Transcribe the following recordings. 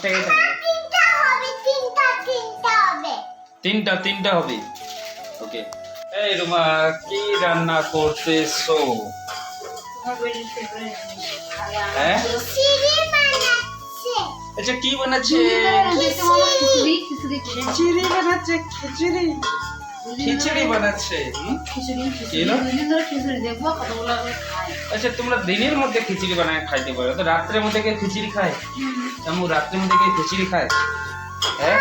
টাকাই থাকবে। তিনটা হবে। ওকে। এই রুমা কি রান্না করতেছো? হ্যাঁ আচ্ছা কি বানাচ্ছে? খিচুড়ি বানাচ্ছে। খিচুড়ি বানাচ্ছে। আচ্ছা তোমরা দিনের মধ্যে খিচুড়ি বানায় খাইতে পারো, তো রাত্রের মধ্যে কে খিচুড়ি খায়? এমন রাত্রের মধ্যে কে খিচুড়ি খায়? হ্যাঁ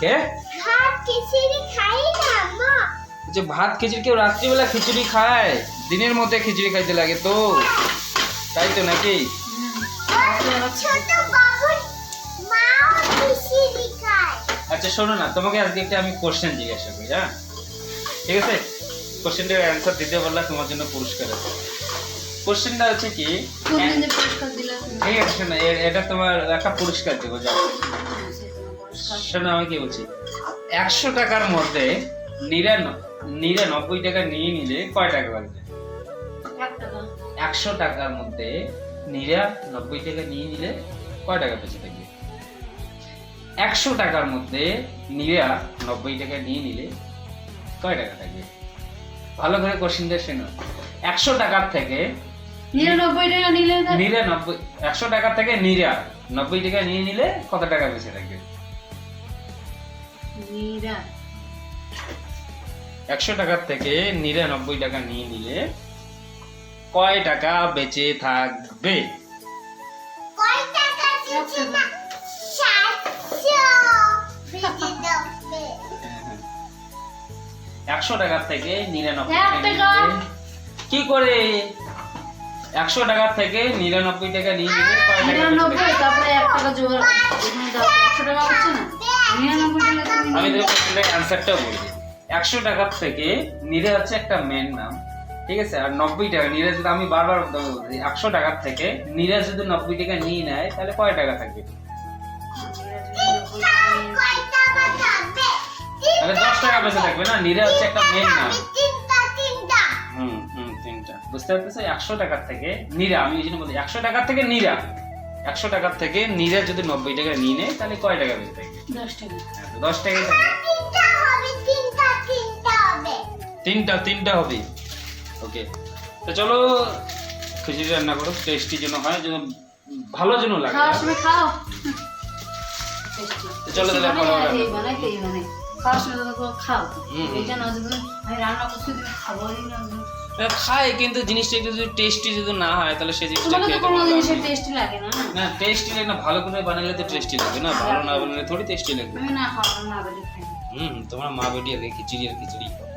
কে যে ভাত খিচুড়ি কেউ রাত্রিবেলা খিচুড়ি খায়? দিনের মধ্যে খিচুড়ি খাইতে লাগে তো, তাই তো নাকি? আচ্ছা শোনো না, তোমাকে আজকে একটা আমি কোশ্চেন জিজ্ঞাসা করি, হ্যাঁ ঠিক আছে? কোশ্চেনটার অ্যান্সার দিতে পারলে তোমার জন্য পুরস্কার আছে। কোশ্চেনটা হচ্ছে কি, ঠিক আছে শোনো, এটা তোমার একটা পুরস্কার দেবো, যাও শোনো আমি কি বলছি। 100 টাকার মধ্যে 99 টাকা নিয়ে নিলে কয় টাকা বাঁচবে? 100 টাকার মধ্যে 99 টাকা নিয়ে নিলে কয় টাকা বেঁচে থাকবে? 100 টাকার মধ্যে 99 টাকা নিয়ে নিলে কয় টাকা থাকবে? ভালো করে কোশ্চেনটা শোনো। 100 টাকার থেকে 99 টাকা নিলে 100 টাকার থেকে 99 টাকা নিয়ে নিলে কত টাকা বেঁচে থাকবে? 100 টাকার থেকে 99 টাকা নিয়ে নিলে কয় টাকা বেঁচে থাকবে? 100 টাকার থেকে 99 টাকা কি করে? 100 টাকার থেকে 99 টাকা নিয়ে নিলে কয় টাকা? 99 তারপরে 1 টাকা জোগাড় এখানে দাও। 100 টাকা হচ্ছে না? 99 টাকা তুমি আমি তোমাকে কোশ্চেনের অ্যানসারটা বলে দিই। 100 টাকার থেকে নিরে হচ্ছে একটা মেন নাম, ঠিক আছে? আর 90 টাকা নিরে যদি আমি বারবার বলছি, 100 টাকার থেকে নিরে যদি 90 টাকা নিয়ে নেয় তাহলে কয় টাকা থাকবে? তাহলে 10 টাকা বেঁচে থাকবে না? নিরে হচ্ছে একটা মেন নাম। তিনটা বুঝতে পারতেছো? 100 টাকার থেকে নিরা, আমি এই জন্য বলছি 100 টাকার থেকে নিরা, 100 টাকার থেকে নিরা যদি 90 টাকা নিয়ে নেয় তাহলে কয় টাকা বেঁচে থাকবে? 10 টাকা। হ্যাঁ তো 10 টাকাই থাকবে। তিনটা হবে। ওকে তো চলো খিচুড়ি রান্না করো, টেস্টি যেন হয়, যেন ভালো যেন লাগে। খাওয়ার সময় খাও। তো চলো তাহলে ভালো রান্না বানাইতেই মানে খাওয়ার সময় তো খাও। এইটা না যদি আমি রান্না করতে দিই খাবোই না। খাই, কিন্তু জিনিসটা একটু যদি টেস্টি যদি না হয় তাহলে সেই জিনিসটা তোমাকে তো খেতে কোনো ভালো জিনিসের লাগে টেস্টি লাগে না। না। টেস্টি লাগে না, ভালো করে বানালে তো টেস্টি লাগে না, ভালো না বানালে থোড়ি টেস্টি লাগবে। আমি না খাওয়া না বেশি খাই। তোমার মা বেটি আগে খিচুড়ি আর খিচুড়ি খাও।